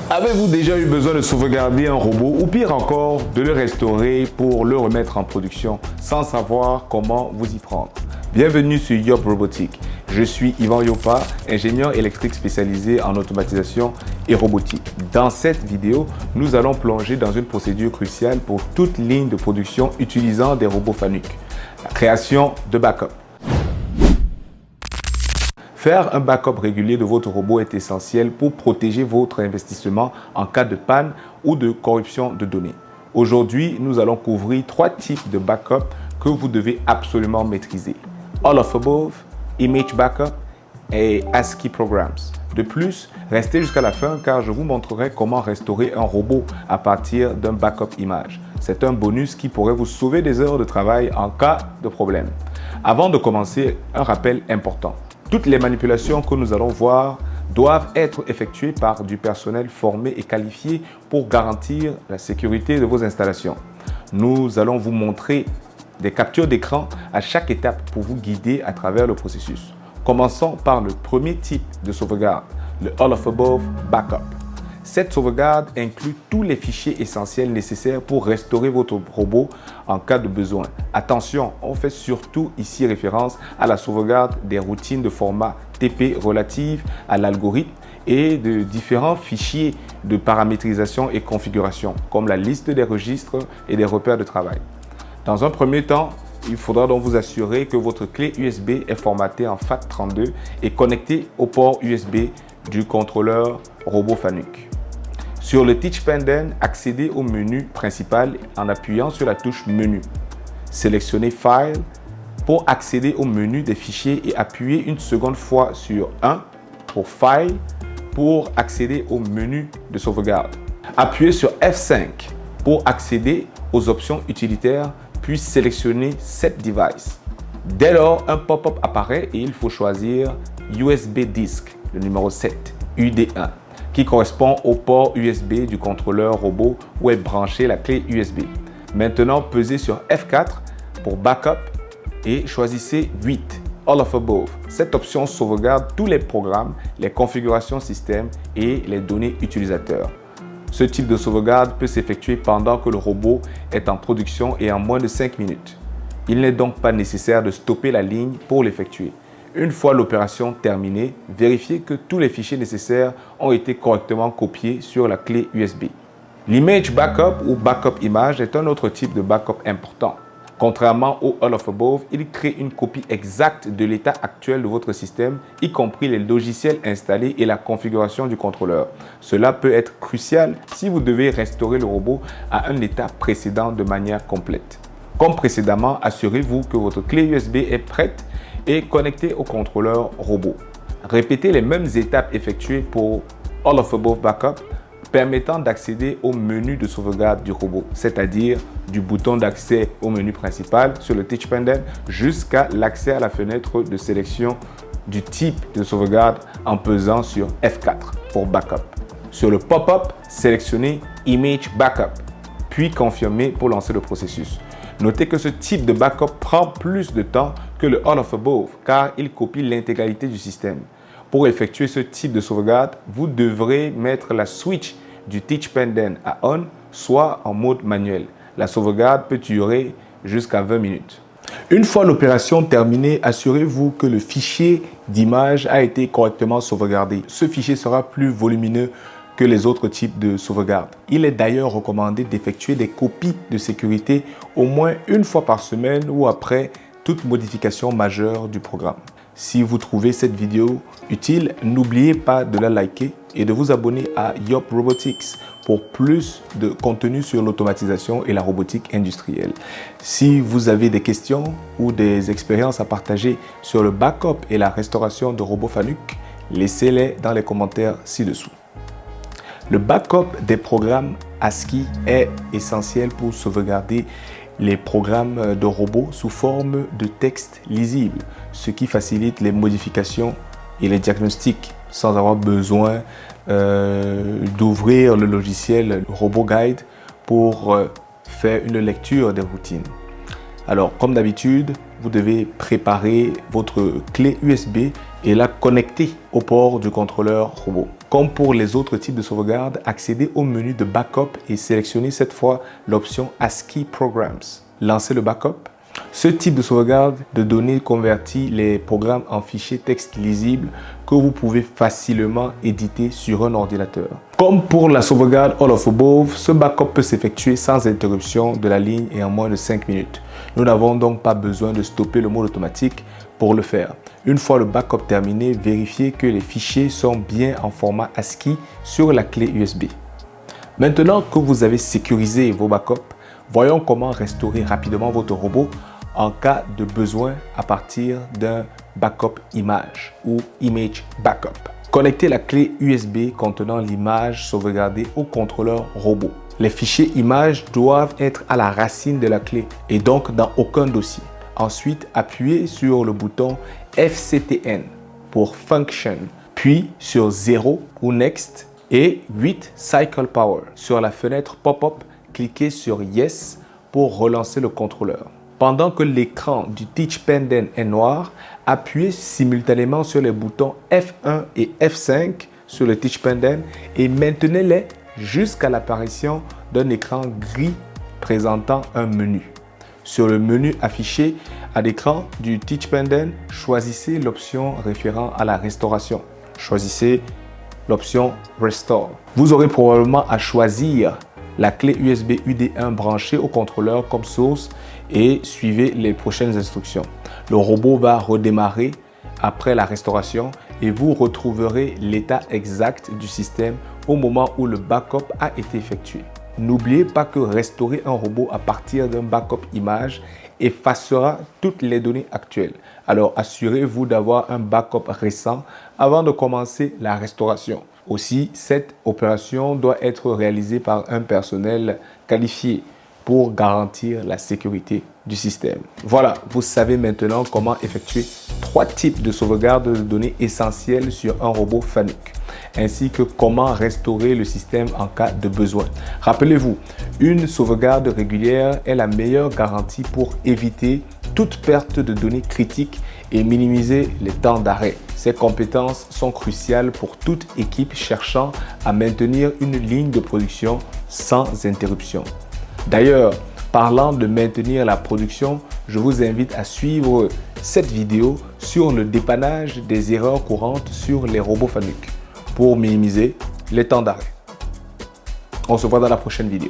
Avez-vous déjà eu besoin de sauvegarder un robot ou pire encore, de le restaurer pour le remettre en production sans savoir comment vous y prendre? Bienvenue sur Yop Robotique. Je suis Yvan Yopa, ingénieur électrique spécialisé en automatisation et robotique. Dans cette vidéo, nous allons plonger dans une procédure cruciale pour toute ligne de production utilisant des robots Fanuc, la création de backup. Faire un backup régulier de votre robot est essentiel pour protéger votre investissement en cas de panne ou de corruption de données. Aujourd'hui, nous allons couvrir 3 types de backup que vous devez absolument maîtriser. All of Above, Image Backup et ASCII Programs. De plus, restez jusqu'à la fin car je vous montrerai comment restaurer un robot à partir d'un backup image. C'est un bonus qui pourrait vous sauver des heures de travail en cas de problème. Avant de commencer, un rappel important. Toutes les manipulations que nous allons voir doivent être effectuées par du personnel formé et qualifié pour garantir la sécurité de vos installations. Nous allons vous montrer des captures d'écran à chaque étape pour vous guider à travers le processus. Commençons par le premier type de sauvegarde, le All of Above Backup. Cette sauvegarde inclut tous les fichiers essentiels nécessaires pour restaurer votre robot en cas de besoin. Attention, on fait surtout ici référence à la sauvegarde des routines de format TP relatives à l'algorithme et de différents fichiers de paramétrisation et configuration, comme la liste des registres et des repères de travail. Dans un premier temps, il faudra donc vous assurer que votre clé USB est formatée en FAT32 et connectée au port USB du contrôleur robot Fanuc. Sur le Teach Pendant, accédez au menu principal en appuyant sur la touche Menu. Sélectionnez File pour accéder au menu des fichiers et appuyez une seconde fois sur 1 pour File pour accéder au menu de sauvegarde. Appuyez sur F5 pour accéder aux options utilitaires puis sélectionnez Set Device. Dès lors, un pop-up apparaît et il faut choisir USB Disk, le numéro 7, UD1. Qui correspond au port USB du contrôleur robot où est branchée la clé USB. Maintenant, pesez sur F4 pour Backup et choisissez 8, All of Above. Cette option sauvegarde tous les programmes, les configurations système et les données utilisateurs. Ce type de sauvegarde peut s'effectuer pendant que le robot est en production et en moins de 5 minutes. Il n'est donc pas nécessaire de stopper la ligne pour l'effectuer. Une fois l'opération terminée, vérifiez que tous les fichiers nécessaires ont été correctement copiés sur la clé USB. L'Image Backup ou Backup Image est un autre type de backup important. Contrairement au All of Above, il crée une copie exacte de l'état actuel de votre système, y compris les logiciels installés et la configuration du contrôleur. Cela peut être crucial si vous devez restaurer le robot à un état précédent de manière complète. Comme précédemment, assurez-vous que votre clé USB est prête et connectée au contrôleur robot. Répétez les mêmes étapes effectuées pour All of Above Backup, permettant d'accéder au menu de sauvegarde du robot, c'est-à-dire du bouton d'accès au menu principal sur le Teach Pendant jusqu'à l'accès à la fenêtre de sélection du type de sauvegarde en pesant sur F4 pour Backup. Sur le pop-up, sélectionnez Image Backup, puis confirmez pour lancer le processus. Notez que ce type de backup prend plus de temps que le All of Above car il copie l'intégralité du système. Pour effectuer ce type de sauvegarde, vous devrez mettre la switch du Teach Pendant à On, soit en mode manuel. La sauvegarde peut durer jusqu'à 20 minutes. Une fois l'opération terminée, assurez-vous que le fichier d'image a été correctement sauvegardé. Ce fichier sera plus volumineux que les autres types de sauvegarde. Il est d'ailleurs recommandé d'effectuer des copies de sécurité au moins une fois par semaine ou après toute modification majeure du programme. Si vous trouvez cette vidéo utile, n'oubliez pas de la liker et de vous abonner à Yop Robotics pour plus de contenu sur l'automatisation et la robotique industrielle. Si vous avez des questions ou des expériences à partager sur le backup et la restauration de robots Fanuc, laissez-les dans les commentaires ci-dessous. Le backup des programmes ASCII est essentiel pour sauvegarder les programmes de robots sous forme de texte lisible, ce qui facilite les modifications et les diagnostics sans avoir besoin d'ouvrir le logiciel RoboGuide pour faire une lecture des routines. Alors, comme d'habitude, vous devez préparer votre clé USB et la connecter au port du contrôleur robot. Comme pour les autres types de sauvegarde, accédez au menu de backup et sélectionnez cette fois l'option ASCII Programs. Lancez le backup. Ce type de sauvegarde de données convertit les programmes en fichiers texte lisibles que vous pouvez facilement éditer sur un ordinateur. Comme pour la sauvegarde All of Above, ce backup peut s'effectuer sans interruption de la ligne et en moins de 5 minutes. Nous n'avons donc pas besoin de stopper le mode automatique pour le faire. Une fois le backup terminé, vérifiez que les fichiers sont bien en format ASCII sur la clé USB. Maintenant que vous avez sécurisé vos backups, voyons comment restaurer rapidement votre robot en cas de besoin à partir d'un backup image ou image backup. Connectez la clé USB contenant l'image sauvegardée au contrôleur robot. Les fichiers images doivent être à la racine de la clé et donc dans aucun dossier. Ensuite, appuyez sur le bouton FCTN pour Function, puis sur 0 ou Next et 8 Cycle Power. Sur la fenêtre pop-up, cliquez sur Yes pour relancer le contrôleur. Pendant que l'écran du Teach Pendant est noir, appuyez simultanément sur les boutons F1 et F5 sur le Teach Pendant et maintenez-les jusqu'à l'apparition d'un écran gris présentant un menu. Sur le menu affiché à l'écran du Teach Pendant, choisissez l'option référant à la restauration. Choisissez l'option Restore. Vous aurez probablement à choisir la clé USB UD1 branchée au contrôleur comme source et suivez les prochaines instructions. Le robot va redémarrer après la restauration et vous retrouverez l'état exact du système au moment où le backup a été effectué. N'oubliez pas que restaurer un robot à partir d'un backup image effacera toutes les données actuelles. Alors assurez-vous d'avoir un backup récent avant de commencer la restauration. Aussi, cette opération doit être réalisée par un personnel qualifié pour garantir la sécurité du système. Voilà, vous savez maintenant comment effectuer 3 types de sauvegarde de données essentielles sur un robot Fanuc, ainsi que comment restaurer le système en cas de besoin. Rappelez-vous, une sauvegarde régulière est la meilleure garantie pour éviter toute perte de données critiques et minimiser les temps d'arrêt. Ces compétences sont cruciales pour toute équipe cherchant à maintenir une ligne de production sans interruption. D'ailleurs, parlant de maintenir la production, je vous invite à suivre cette vidéo sur le dépannage des erreurs courantes sur les robots Fanuc pour minimiser les temps d'arrêt. On se voit dans la prochaine vidéo.